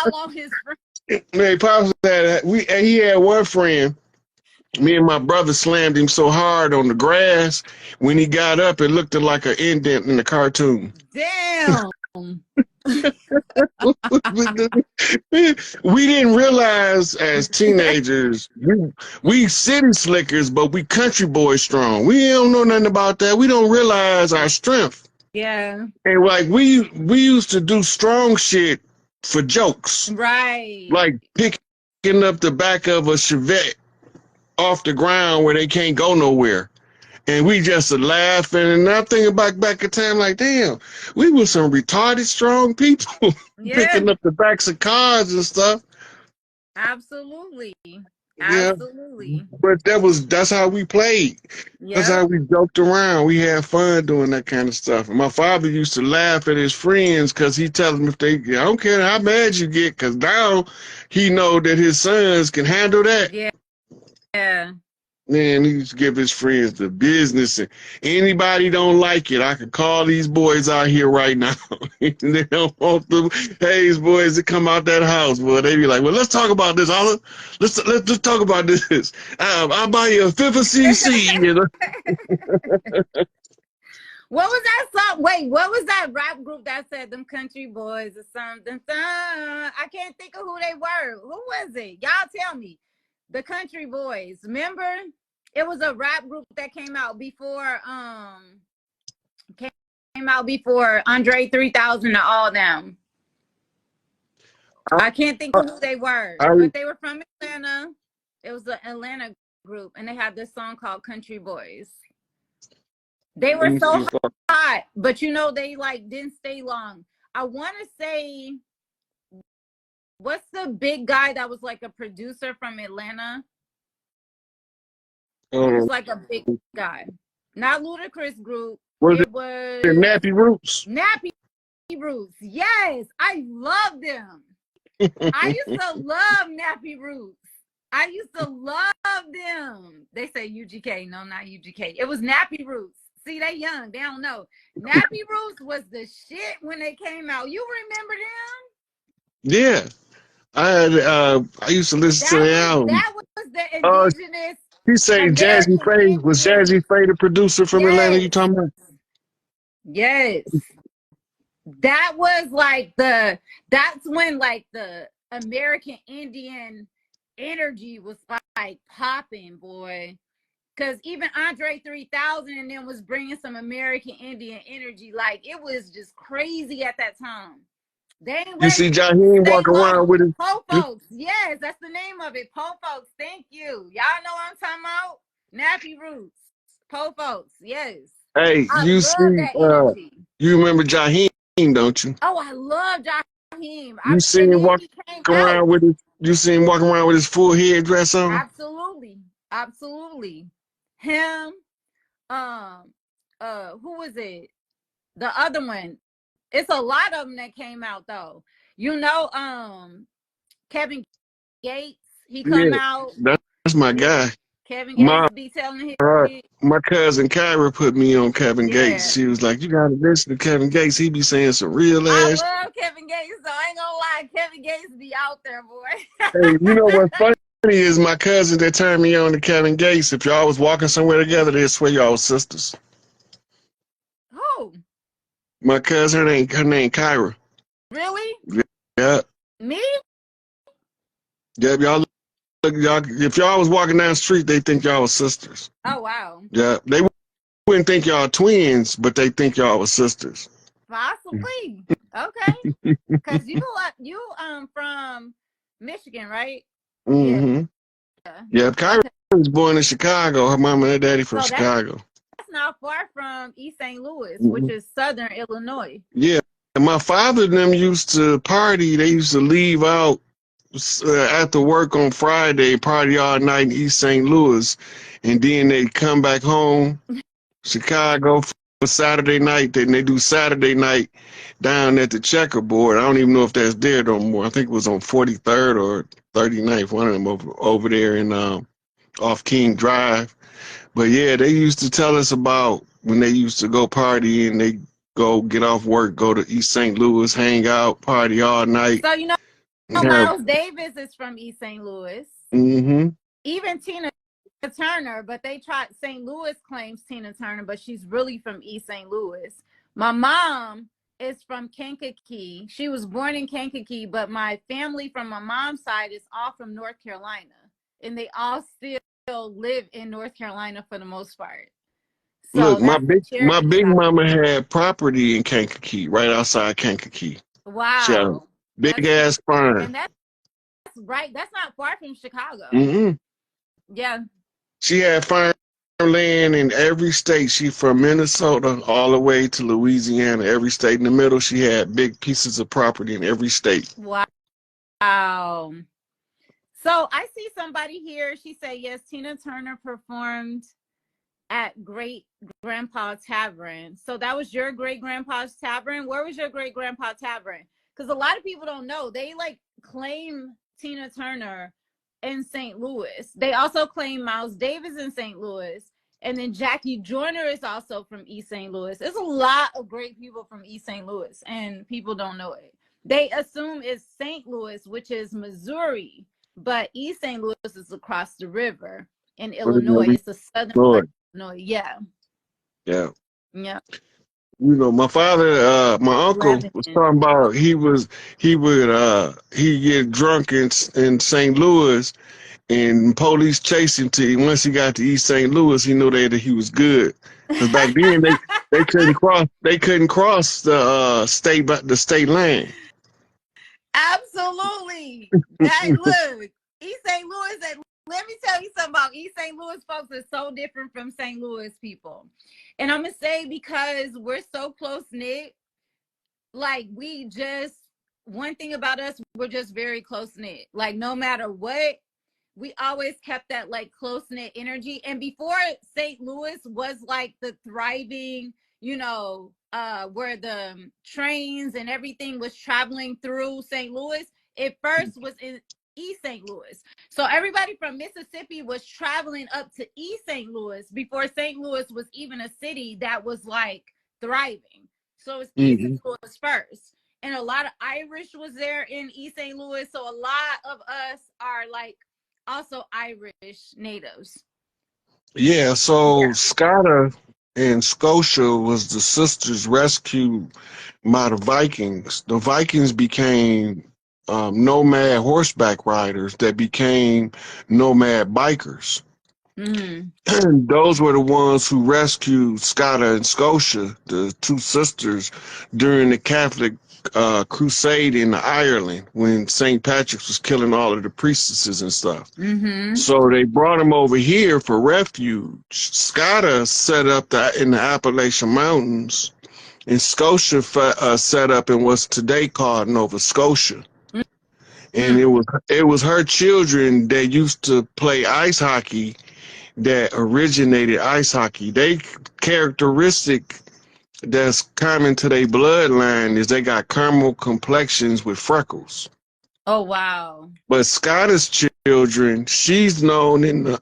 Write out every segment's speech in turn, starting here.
all on his friend. Man, Pops had he had one friend. Me and my brother slammed him so hard on the grass. When he got up, it looked like an indent in the cartoon. Damn. We didn't realize as teenagers, we city slickers, but we country boys strong. We don't know nothing about that. We don't realize our strength. Yeah. And like we used to do strong shit for jokes. Right. Like picking up the back of a Chevette off the ground where they can't go nowhere. And we just laughing, and I'm thinking back at time like, damn, we were some retarded strong people picking up the backs of cars and stuff. Absolutely. Yeah. Absolutely. But that's how we played. Yep. That's how we joked around. We had fun doing that kind of stuff. And my father used to laugh at his friends because he tell them I don't care how mad you get, because now he know that his sons can handle that. Yeah. Yeah. Man, he used to give his friends the business, and anybody don't like it, I could call these boys out here right now. They don't want the Hayes boys to come out that house, boy. They be like, well, let's talk about this, Oliver. Let's talk about this. I'll buy you a fifth of CC. You know? What was that song? Wait, what was that rap group that said them country boys or something? I can't think of who they were. Who was it? Y'all tell me. The Country Boys. Remember? It was a rap group that came out before Andre 3000 and all them. I can't think of who they were, but they were from Atlanta. It was an Atlanta group, and they had this song called Country Boys. They were so hot, but you know, they like didn't stay long. I want to say, what's the big guy that was like a producer from Atlanta? He was like a big guy. Not Ludacris group. It was Nappy Roots. Nappy Roots. Yes. I love them. I used to love Nappy Roots. I used to love them. They say UGK. No, not UGK. It was Nappy Roots. See, they young. They don't know. Nappy Roots was the shit when they came out. You remember them? Yeah. I used to listen to the album. That was the indigenous. You say Jazzy Faye, was Jazzy Faye the producer from Atlanta you talking about? Yes. That was like that's when like the American Indian energy was like popping, boy. Because even Andre 3000 and them was bringing some American Indian energy. Like, it was just crazy at that time. You see Jaheim walking around with his Po Folks. Yes, that's the name of it. Po Folks. Thank you. Y'all know what I'm talking about? Nappy Roots. Po Folks. Yes. Hey, you see, you remember Jaheim, don't you? Oh, I love Jaheim. You seen him walking around with his. You seen him walking around with his full headdress on? Absolutely, absolutely. Him. Who was it? The other one. It's a lot of them that came out though. You know, Kevin Gates, he come out. That's my guy. Kevin Gates be telling his my cousin Kyra put me on Kevin Gates. She was like, you gotta listen to Kevin Gates. He be saying some real ass. I love Kevin Gates, so I ain't gonna lie. Kevin Gates be out there, boy. Hey, you know what's funny is my cousin that turned me on to Kevin Gates. If y'all was walking somewhere together, they'd swear y'all was sisters. Who? My cousin, her name Kyra. Really? Yeah. Me? Yeah, if y'all was walking down the street, they think y'all was sisters. Oh, wow. Yeah, they wouldn't think y'all twins, but they think y'all was sisters. Possibly. Okay. Because you from Michigan, right? Mm-hmm. Yeah, Kyra was born in Chicago. Her mom and her daddy from Chicago. Not far from East St. Louis, which is southern Illinois. Yeah, my father and them used to party. They used to leave out after work on Friday, party all night in East St. Louis, and then they'd come back home, Chicago, for Saturday night. Then they do Saturday night down at the Checkerboard. I don't even know if that's there no more. I think it was on 43rd or 39th, one of them over there in off King Drive. But yeah, they used to tell us about when they used to go party and they go get off work, go to East St. Louis, hang out, party all night. So you know have. Miles Davis is from East St. Louis. Mm-hmm. Even Tina Turner, but they tried. St. Louis claims Tina Turner, but she's really from East St. Louis. My mom is from Kankakee. She was born in Kankakee, but my family from my mom's side is all from North Carolina, and they all still live in North Carolina for the most part. So Look, my that's the my charity big side. mama had property in Kankakee, right outside Kankakee. She had a Wow, big that's ass farm. and that's right. That's not far from Chicago. Mm-hmm. Yeah. She had farmland in every state. She from Minnesota all the way to Louisiana. Every state in the middle, she had big pieces of property in every state. Wow. So I see somebody here. She said, yes, Tina Turner performed at Great Grandpa Tavern. So that was your great grandpa's tavern. Where was your great grandpa tavern? Because a lot of people don't know. They like claim Tina Turner in St. Louis. They also claim Miles Davis in St. Louis. And then Jackie Joyner is also from East St. Louis. There's a lot of great people from East St. Louis, and people don't know it. They assume it's St. Louis, which is Missouri, but East St. Louis is across the river in Illinois. It's the southern part of Illinois. Yeah. Yeah. Yeah. You know, my father, my uncle was Lebanon. talking about he'd get drunk in St. Louis, and police chased him till once he got to East St. Louis, he knew that he was good. Because back then they couldn't cross the state line. Absolutely. That look, East St. Louis. Let me tell you something about East St. Louis folks are so different from St. Louis people. And I'm gonna say because we're so close knit, like one thing about us, we're just very close knit. Like no matter what, we always kept that like close knit energy. And before St. Louis was like the thriving, where the trains and everything was traveling through St. Louis, it first was in East St. Louis. So everybody from Mississippi was traveling up to East St. Louis before St. Louis was even a city that was like thriving. So it's East St. Louis first. And a lot of Irish was there in East St. Louis. So a lot of us are like also Irish natives. Yeah, so Scotta and Scotia was the sisters rescued by the Vikings. The Vikings became nomad horseback riders that became nomad bikers. Mm-hmm. Those were the ones who rescued Scotta and Scotia, the two sisters, during the Catholic crusade in Ireland when St. Patrick's was killing all of the priestesses and stuff. Mm-hmm. So they brought them over here for refuge. Scotta set up in the Appalachian Mountains, and Scotia set up in what's today called Nova Scotia. And it was her children that used to play ice hockey that originated ice hockey. They characteristic that's common to their bloodline is they got caramel complexions with freckles. Oh wow! But Scotta's children, she's known in the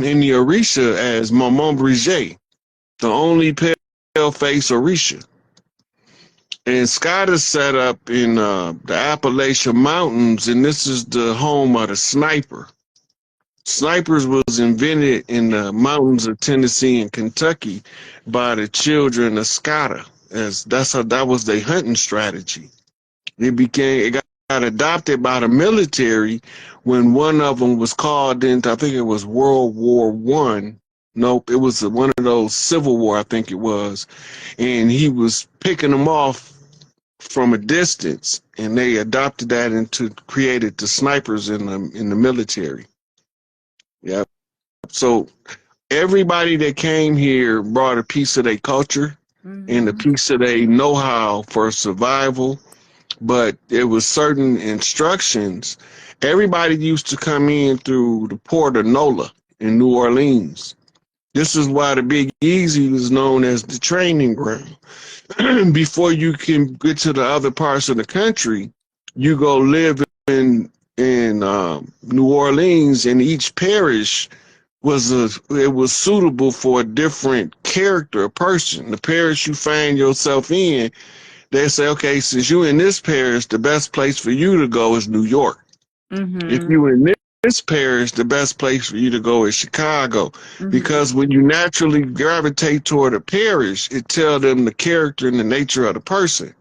in the Orisha as Maman Brigitte, the only pale face Orisha. And Scotta's set up in the Appalachian Mountains, and this is the home of the sniper. Snipers was invented in the mountains of Tennessee and Kentucky by the children of Scotta. That was their hunting strategy. It got adopted by the military when one of them was called into, I think it was World War One. Nope, it was one of those Civil War, I think it was, and he was picking them off from a distance, and they adopted that into created the snipers in the military. Yeah. So everybody that came here brought a piece of their culture and a piece of their know-how for survival, but it was certain instructions. Everybody used to come in through the port of Nola in New Orleans. This is why the Big Easy was known as the training ground. Before you can get to the other parts of the country, you go live in New Orleans, and each parish was suitable for a different character, a person. The parish you find yourself in, they say, okay, since you in this parish, the best place for you to go is New York. If you in this parish, the best place for you to go is Chicago. Because when you naturally gravitate toward a parish, it tells them the character and the nature of the person.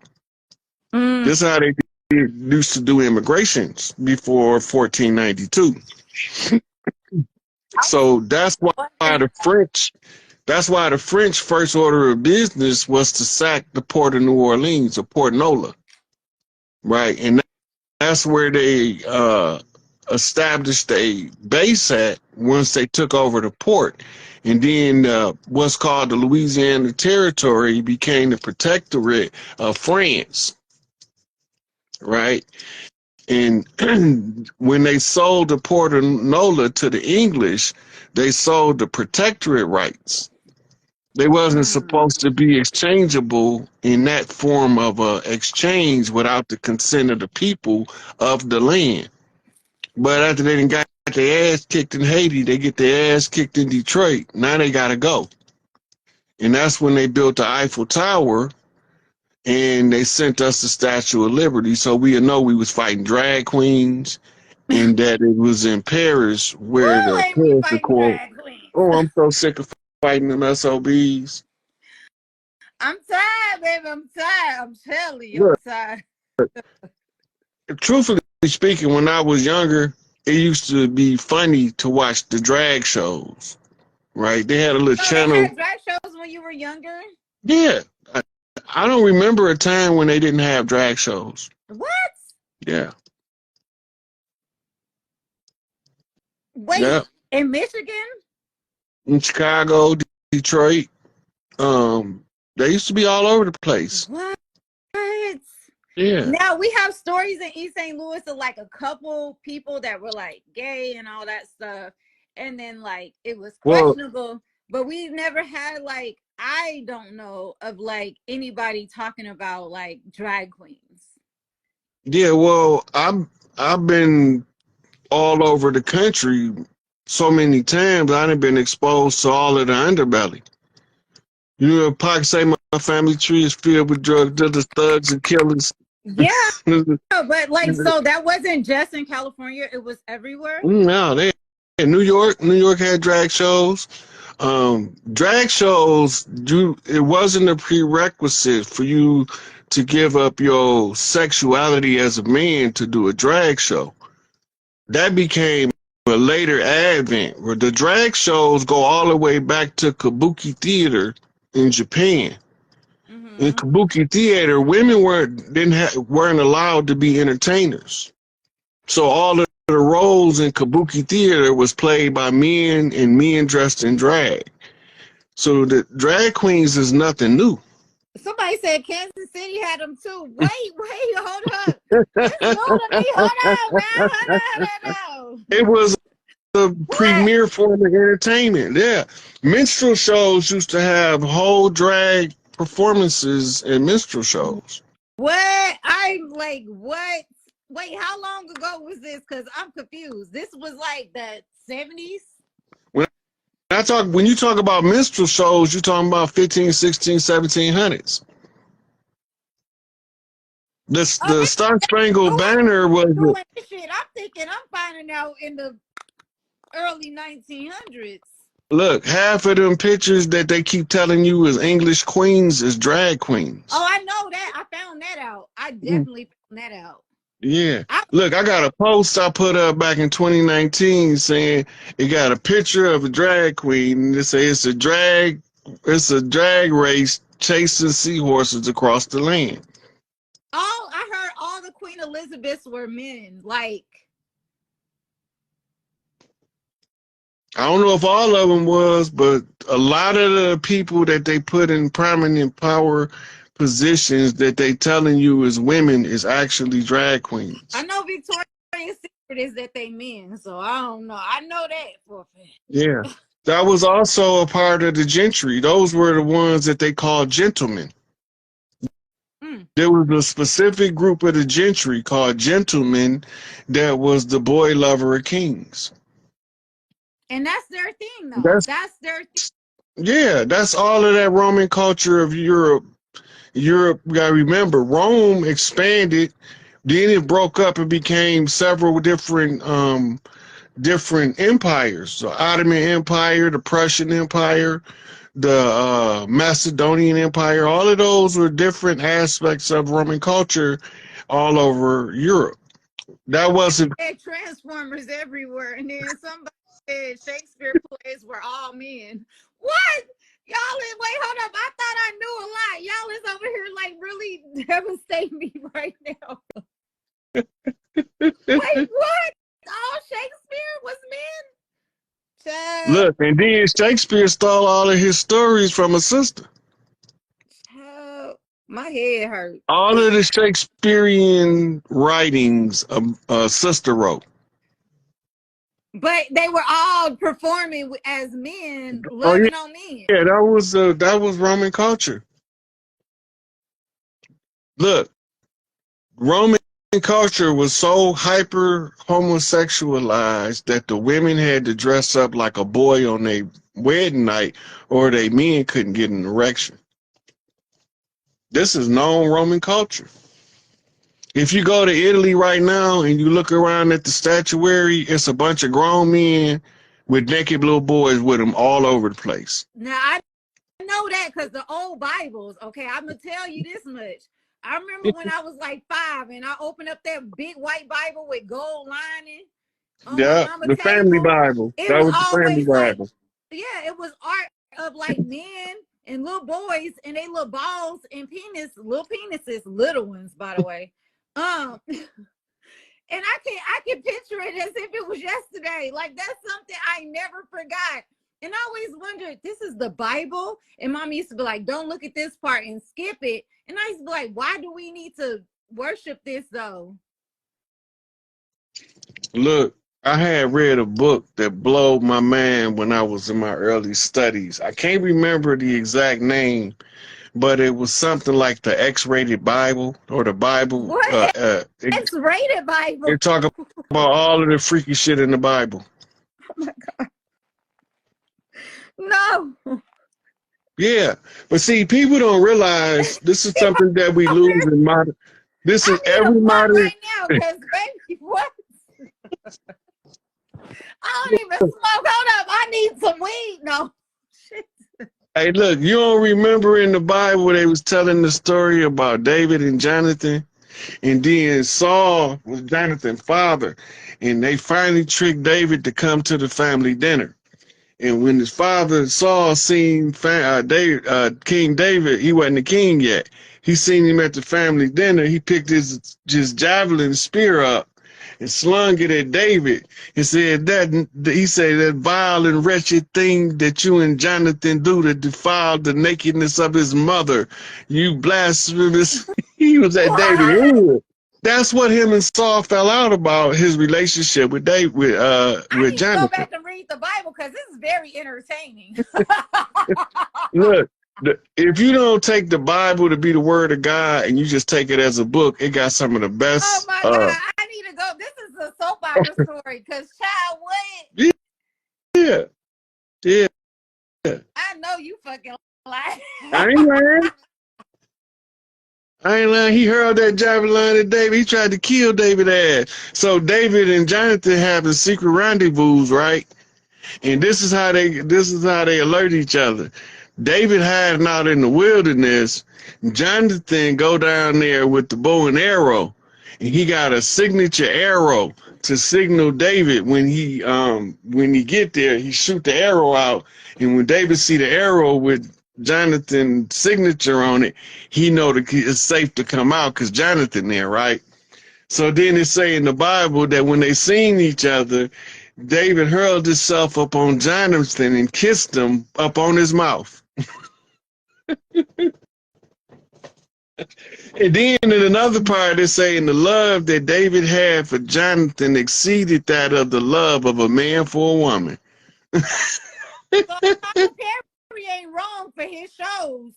This is how they used to do immigrations before 1492. So that's why the French first order of business was to sack the port of New Orleans or Port Nola, right? And that's where they established a base at once they took over the port. And then what's called the Louisiana Territory became the protectorate of France, right? And when they sold the Port of Nola to the English, they sold the protectorate rights. They wasn't supposed to be exchangeable in that form of exchange without the consent of the people of the land. But after they done got their ass kicked in Haiti, they get their ass kicked in Detroit. Now they got to go. And that's when they built the Eiffel Tower, and they sent us the Statue of Liberty, so we know we was fighting drag queens, and that it was in Paris where the Paris Accord. Oh, I'm so sick of fighting them SOBs. I'm tired, baby. I'm tired. I'm telling you, I'm tired. Truthfully speaking, when I was younger, it used to be funny to watch the drag shows, right? They had a little channel. They had drag shows when you were younger? Yeah. I don't remember a time when they didn't have drag shows. What? Yeah. Wait, in Michigan? In Chicago, Detroit. They used to be all over the place. What? Yeah. Now we have stories in East St. Louis of like a couple people that were like gay and all that stuff. And then like it was questionable, but we never had like, I don't know of like anybody talking about like drag queens. Yeah, well, I've been all over the country so many times. I've been exposed to all of the underbelly. You know, Pac say my family tree is filled with drug dealers, thugs, and killers. Yeah, but like, so that wasn't just in California; it was everywhere. No, they in New York had drag shows. Drag shows, it wasn't a prerequisite for you to give up your sexuality as a man to do a drag show. That became a later advent, where the drag shows go all the way back to Kabuki theater in Japan. In Kabuki theater, women weren't allowed to be entertainers. So all of the roles in Kabuki theater was played by men, and men dressed in drag. So the drag queens is nothing new. Somebody said Kansas City had them too. Wait, hold up. It's new to me. Hold on. It was the premier form of entertainment. Yeah. Minstrel shows used to have whole drag performances in minstrel shows. What? I'm like, what? Wait, how long ago was this? Because I'm confused. This was like the 70s? When you talk about minstrel shows, you're talking about 15, 16, 1700s. The Star Spangled Banner was shit. I'm thinking I'm finding out in the early 1900s. Look, half of them pictures that they keep telling you is English queens is drag queens. Oh, I know that. I found that out. I definitely found that out. Yeah. Look, I got a post I put up back in 2019 saying it got a picture of a drag queen, and it says it's a drag race chasing seahorses across the land. Oh, I heard all the Queen Elizabeths were men. Like, I don't know if all of them was, but a lot of the people that they put in prominent power positions that they telling you is women is actually drag queens. I know Victoria's Secret is that they men, so I don't know. I know that for a fact. Yeah. That was also a part of the gentry. Those were the ones that they called gentlemen. There was a specific group of the gentry called gentlemen that was the boy lover of kings. And that's their thing, though. That's their thing. Yeah, that's all of that Roman culture of Europe Europe, you gotta remember, Rome expanded, then it broke up and became several different empires. The Ottoman Empire, the Prussian Empire, the Macedonian Empire, all of those were different aspects of Roman culture all over Europe. That wasn't. Had Transformers everywhere, and then somebody said Shakespeare plays were all men. What? Y'all is wait, hold up. I thought I knew a lot. Y'all is over here like really devastating me right now. Wait, what? All Shakespeare was men? Child, Look, and then Shakespeare stole all of his stories from a sister. child, my head hurt. All of the Shakespearean writings a sister wrote. But they were all performing as men, Oh loving on men. yeah, that was Roman culture. Look, Roman culture was so hyper homosexualized that the women had to dress up like a boy on their wedding night, or they men couldn't get an erection. This is known Roman culture. If you go to Italy right now and you look around at the statuary, it's a bunch of grown men with naked little boys with them all over the place. Now I know that because the old Bibles, okay, I'm gonna tell you this much. I remember when I was like 5 and I opened up that big white Bible with gold lining on Yeah, my mama the family table. Bible. It That was was the family always like, Bible. yeah, it was art of like men and little boys and they little balls and little penises, little ones, by the way. And I can picture it as if it was yesterday. Like that's something I never forgot. And I always wondered, this is the Bible? And mom used to be like, don't look at this part and skip it. And I used to be like, why do we need to worship this though? Look, I had read a book that blew my mind when I was in my early studies. I can't remember the exact name, but it was something like the X-rated Bible or the Bible. What? X-rated Bible? They're talking about all of the freaky shit in the Bible. Oh my God. No. Yeah, but see, people don't realize this is something that we lose in modern. This is every modern. Right now, because baby, what? I don't even smoke. Hold up, I need some weed. No. Shit. Hey, look, you don't remember in the Bible they was telling the story about David and Jonathan, and then Saul was Jonathan's father, and they finally tricked David to come to the family dinner. And when his father Saul seen King David, he wasn't the king yet. He seen him at the family dinner. He picked his javelin spear up and slung it at David and said that vile and wretched thing that you and Jonathan do to defile the nakedness of his mother, you blasphemous. He was at David's head. That's what him and Saul fell out about, his relationship with David, with I need Jonathan. to go back and read the Bible because this is very entertaining. Look, if you don't take the Bible to be the word of God and you just take it as a book, it got some of the best. Oh my God, I need to go. This is a soap opera story because child, what? Yeah. I know you fucking lie. I ain't lying. He hurled that javelin at David. He tried to kill David ass. So David and Jonathan having secret rendezvous, right? And this is how they alert each other. David hiding out in the wilderness. Jonathan go down there with the bow and arrow, and he got a signature arrow to signal David when he get there. He shoot the arrow out, and when David see the arrow with Jonathan's signature on it, he know that it's safe to come out because Jonathan there, right? So then it say in the Bible that when they seen each other, David hurled himself up on Jonathan and kissed him up on his mouth. And then in another part, it's saying the love that David had for Jonathan exceeded that of the love of a man for a woman. So Perry ain't wrong for his shows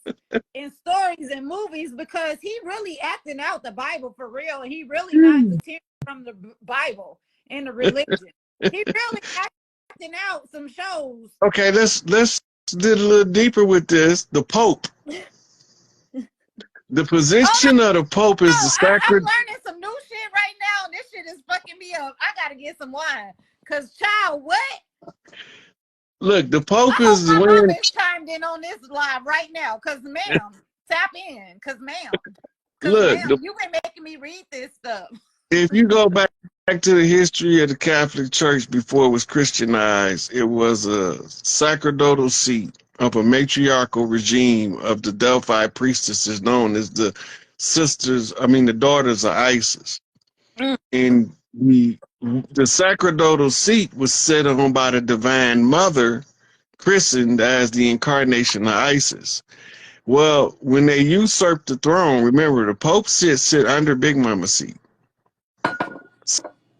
and stories and movies because he really acting out the Bible for real, and he really not deterring from the Bible and the religion. He really acting out some shows. Okay, let's dig a little deeper with this. The Pope. The Oh no, position of the Pope is the I'm sacred. learning some new shit right now. This shit is fucking me up. I gotta get some wine. Cause child, what? Look, the I Pope hope is my when. mama is chimed in on this live right now. Cause ma'am, tap in. Cause ma'am. Cause Look, ma'am, you been making me read this stuff. if you go back to the history of the Catholic Church before it was Christianized, it was a sacerdotal seat of a matriarchal regime of the Delphi priestesses known as the the daughters of Isis. Mm. And the sacerdotal seat was set on by the Divine Mother, christened as the incarnation of Isis. Well, when they usurped the throne, remember the Pope sit under Big Mama seat.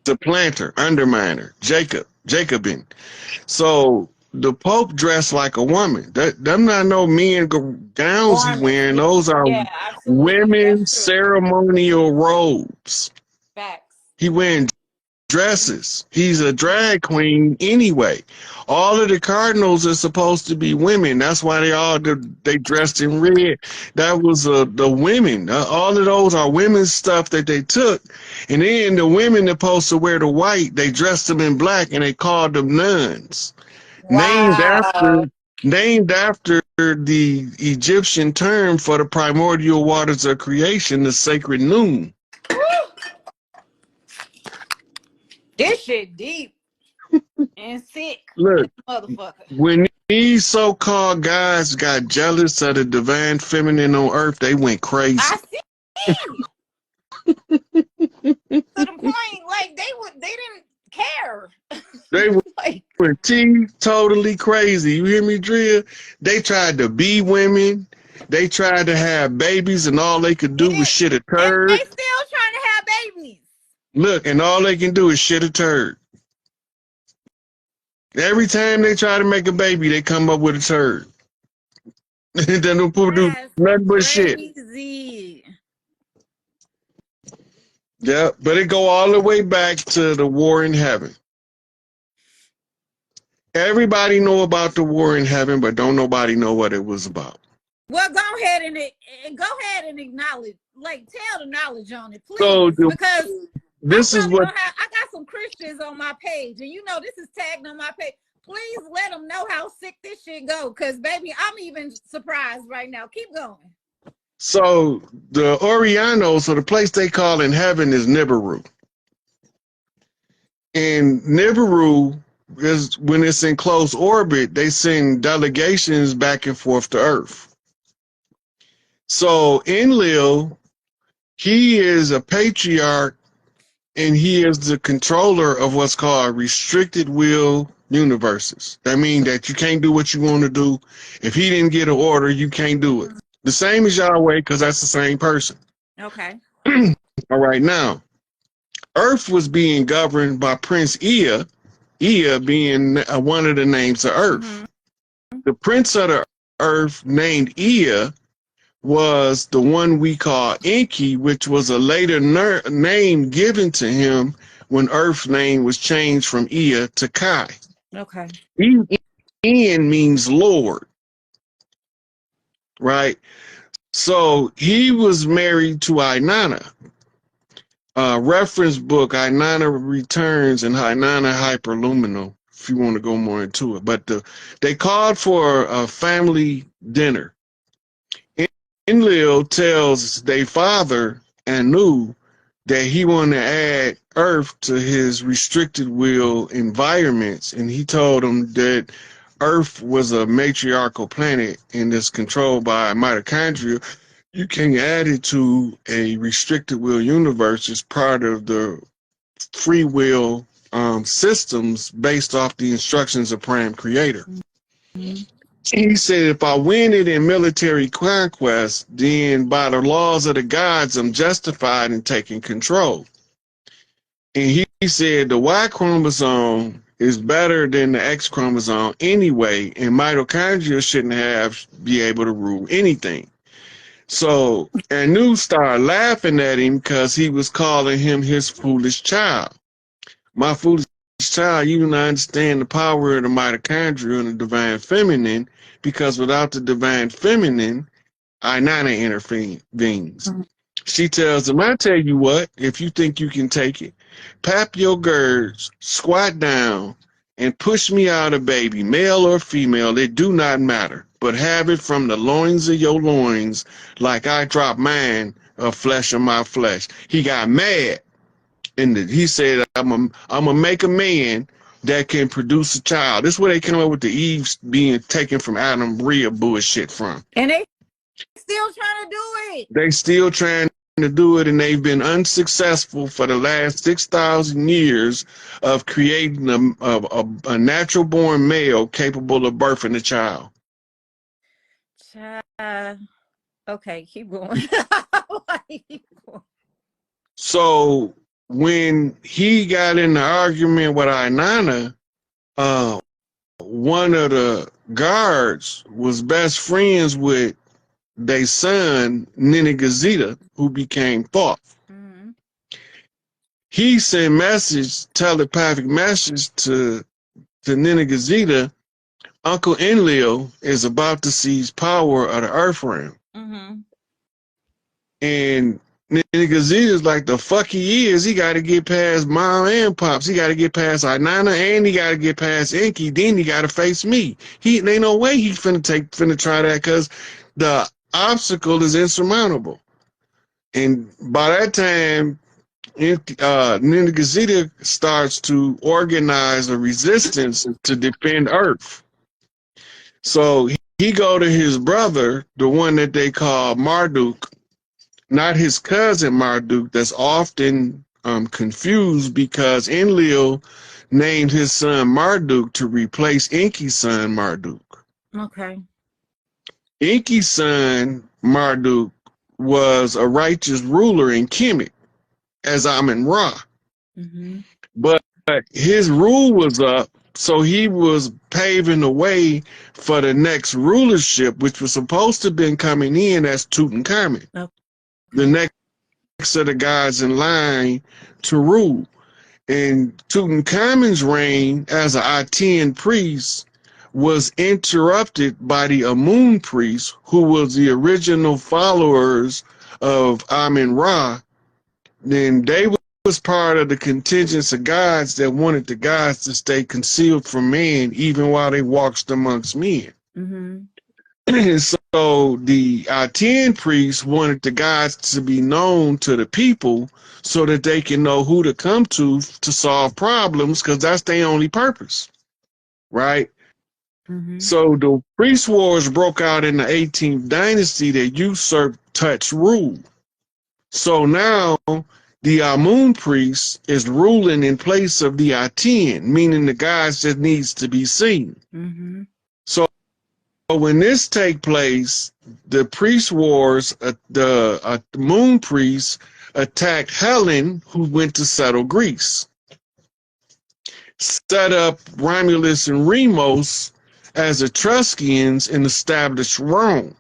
Supplanter, underminer, Jacobin. So the Pope dressed like a woman. Them not no men gowns he Garments. wearing. Those are Yeah, absolutely. women That's true. ceremonial robes. Facts. He wearing dresses. He's a drag queen anyway. All of the cardinals are supposed to be women. That's why they dressed in red. That was the women. All of those are women's stuff that they took. And then the women supposed to wear the white. They dressed them in black and they called them nuns. Wow. Named after the Egyptian term for the primordial waters of creation, the sacred noon. This shit deep and sick. Look, Motherfucker. when these so-called guys got jealous of the divine feminine on earth, they went crazy. I see. To the point, like they didn't care. They Like, were totally crazy. You hear me, Drea? They tried to be women. They tried to have babies, and all they could do was shit a and turd. they still trying to have babies. Look, and all they can do is shit a turd. Every time they try to make a baby, they come up with a turd. They don't do nothing but shit. Crazy. Yeah, but it go all the way back to the war in heaven. Everybody know about the war in heaven, but don't nobody know what it was about. Well, go ahead and acknowledge, like tell the knowledge on it, please. So because this is what I got some Christians on my page, and you know this is tagged on my page. Please let them know how sick this shit go, because baby, I'm even surprised right now. Keep going. So the Oriano, so the place they call in heaven is Nibiru. And Nibiru is when it's in close orbit, they send delegations back and forth to Earth. So Enlil, he is a patriarch and he is the controller of what's called restricted will universes. That means that you can't do what you want to do. If he didn't get an order, you can't do it. The same as Yahweh, because that's the same person. Okay. All right, now, Earth was being governed by Prince Ea, Ea being one of the names of Earth. Mm-hmm. The prince of the Earth named Ea was the one we call Enki, which was a later name given to him when Earth's name was changed from Ea to Kai. Okay. Ian means Lord, right? So he was married to Inanna. Reference book, Inanna Returns and Inanna Hyperluminal, if you want to go more into it. But they called for a family dinner. Enlil tells their father, Anu, that he wanted to add Earth to his restricted will environments. And he told him that Earth was a matriarchal planet and is controlled by mitochondria. You can add it to a restricted will universe as part of the free will systems based off the instructions of Prime Creator. Mm-hmm. He said, if I win it in military conquest, then by the laws of the gods, I'm justified in taking control. And he said the Y chromosome is better than the X chromosome anyway, and mitochondria shouldn't be able to rule anything. So Anu started laughing at him because he was calling him his foolish child. My foolish child, you do not understand the power of the mitochondria and the divine feminine, because without the divine feminine, Inanna intervenes. She tells him, I tell you what, if you think you can take it, pap your girds, squat down, and push me out a baby, male or female, it do not matter, but have it from the loins of your loins, like I drop mine of flesh of my flesh. He got mad, and he said, I'm gonna make a man that can produce a child. This is where they come up with the Eve being taken from Adam Rhea bullshit from. And they still trying to do it. They still trying to do it, and they've been unsuccessful for the last 6,000 years of creating a natural born male capable of birthing a child. Okay, keep going. So when he got in the argument with Inanna, one of the guards was best friends with their son, NEGPIFOR, who became Thoth. Mm-hmm. He sent telepathic message to NEGPIFOR, Uncle Enlil is about to seize power of the earth realm. Mm-hmm. And NEGPIFOR is like, the fuck he is. He got to get past mom and pops. He got to get past Inanna, and he got to get past Enki. Then he got to face me. Ain't no way he finna try that, because the obstacle is insurmountable. And by that time, NEGPIFOR starts to organize a resistance to defend Earth. So he go to his brother, the one that they call Marduk, not his cousin Marduk, that's often confused because Enlil named his son Marduk to replace Enki's son Marduk. Okay. Enki's son Marduk was a righteous ruler in Kemet, as Amun-Ra. Mm-hmm. But his rule was up, so he was paving the way for the next rulership, which was supposed to have been coming in as Tutankhamun. Okay. The next of the guys in line to rule. And Tutankhamun's reign as an Aten priest was interrupted by the Amun priests, who was the original followers of Amun-Ra. Then they was part of the contingents of gods that wanted the gods to stay concealed from man, even while they walked amongst men. Mm-hmm. And so the Aten priests wanted the gods to be known to the people so that they can know who to come to solve problems, because that's their only purpose, right? Mm-hmm. So the priest wars broke out in the 18th dynasty that usurped touch rule. So now the Amun priest is ruling in place of the Aten, meaning the gods that needs to be seen. Mm-hmm. So when this take place, the priest wars, the moon priests attacked Helen, who went to settle Greece, set up Romulus and Remus as Etruscans, and established Rome.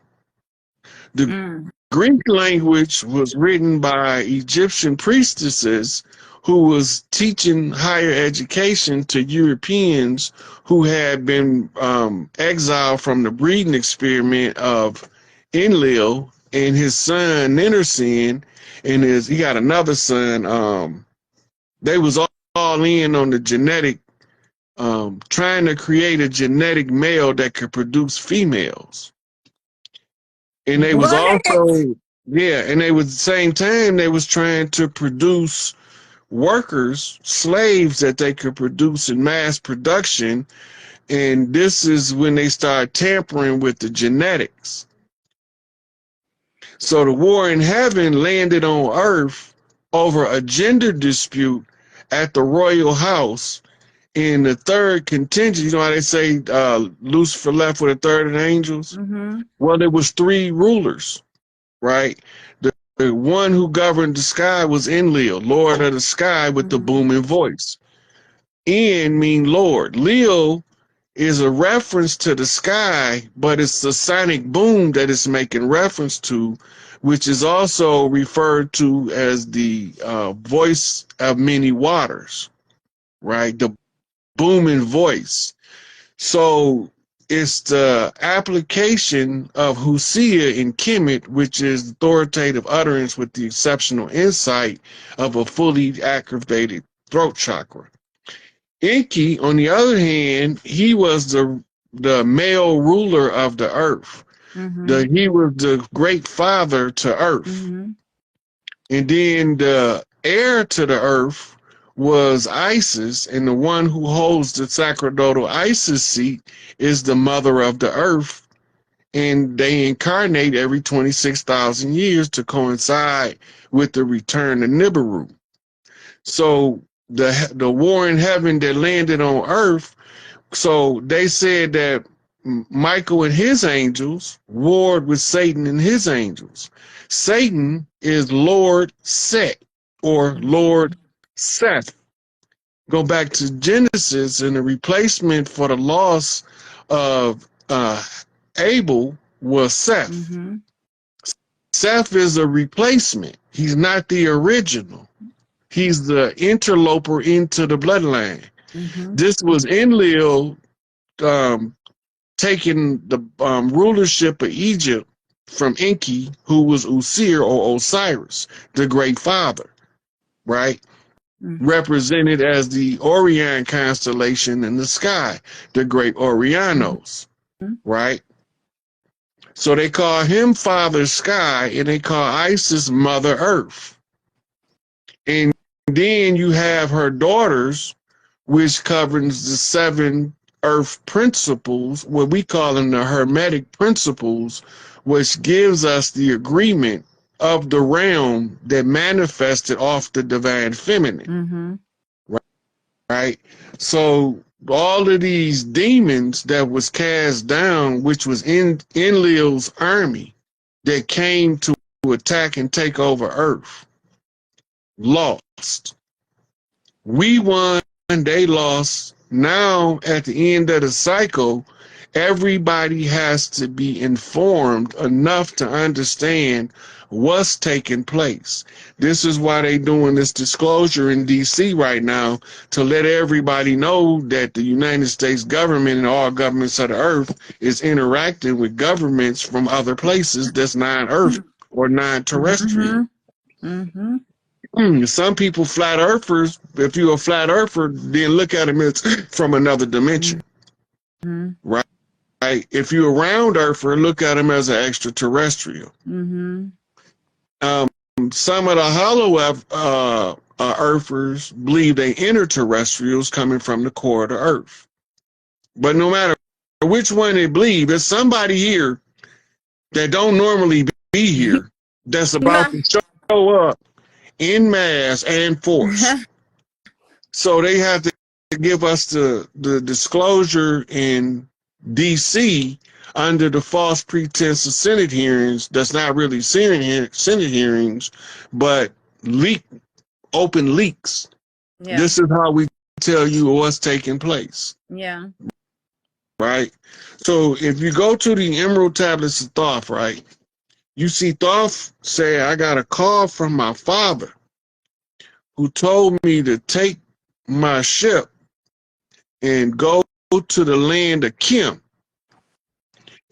The Greek language was written by Egyptian priestesses who was teaching higher education to Europeans who had been exiled from the breeding experiment of Enlil and his son Ninursin, and he got another son. They was all in on the genetic, trying to create a genetic male that could produce females. And they was also, and they was at the same time, they was trying to produce workers, slaves that they could produce in mass production. And this is when they start tampering with the genetics. So the war in heaven landed on earth over a gender dispute at the royal house. In the third contingent, you know how they say Lucifer left with a third of the angels? Mm-hmm. Well, there was 3 rulers, right? The one who governed the sky was Enlil, Lord of the sky with the booming voice. En mean Lord. Lil is a reference to the sky, but it's the sonic boom that it's making reference to, which is also referred to as the voice of many waters, right? The booming voice. So it's the application of Husia in Kemet, which is authoritative utterance with the exceptional insight of a fully activated throat chakra. Enki, on the other hand, he was the male ruler of the earth. He was the great father to earth. And then the heir to the earth was Isis, and the one who holds the sacerdotal Isis seat is the mother of the earth, and they incarnate every 26,000 years to coincide with the return of Nibiru. So the war in heaven that landed on earth, so they said that Michael and his angels warred with Satan and his angels. Satan is Lord Set or Lord Seth. Go back to Genesis, and the replacement for the loss of Abel was Seth. Seth is a replacement. He's not the original. He's the interloper into the bloodline. This was Enlil taking the rulership of Egypt from Enki, who was Usir or Osiris, the great father, right? Represented as the Orion constellation in the sky, the great Orionos, right? So they call him Father Sky, and they call Isis Mother Earth. And then you have her daughters, which governs the 7 earth principles, what we call them the Hermetic principles, which gives us the agreement of the realm that manifested off the divine feminine. Right? So all of these demons that was cast down, which was in Enlil's army that came to attack and take over Earth, lost. We won, they lost. Now, at the end of the cycle, everybody has to be informed enough to understand what's taking place. This is why they're doing this disclosure in D.C. right now, to let everybody know that the United States government and all governments of the earth is interacting with governments from other places that's non-earth or non-terrestrial. Some people, flat earthers, if you're a flat earther, then look at them as from another dimension, right? If you're a round earther, look at them as an extraterrestrial. Some of the hollow earthers believe they interterrestrials coming from the core of the earth. But no matter which one they believe, there's somebody here that don't normally be here that's about to show up in mass and force. So they have to give us the disclosure in DC under the false pretense of Senate hearings. That's not really Senate hearings, but open leaks. This is how we tell you what's taking place. Right? So if you go to the Emerald Tablets of Thoth, right, you see Thoth say, I got a call from my father who told me to take my ship and go to the land of Kim.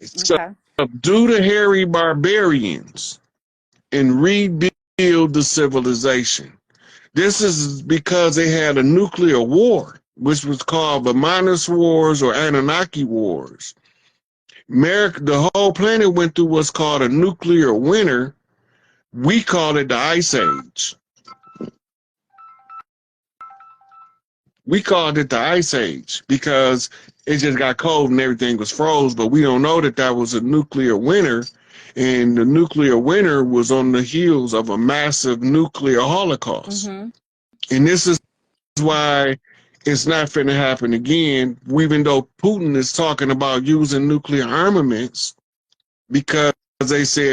Subdue the hairy barbarians and rebuild the civilization. This is because they had a nuclear war, which was called the Manus Wars or Anunnaki Wars. The whole planet went through what's called a nuclear winter. We call it the Ice Age. We called it the Ice Age because it just got cold and everything was froze, but we don't know that that was a nuclear winter, and the nuclear winter was on the heels of a massive nuclear holocaust. And this is why it's not finna happen again, even though Putin is talking about using nuclear armaments, because they said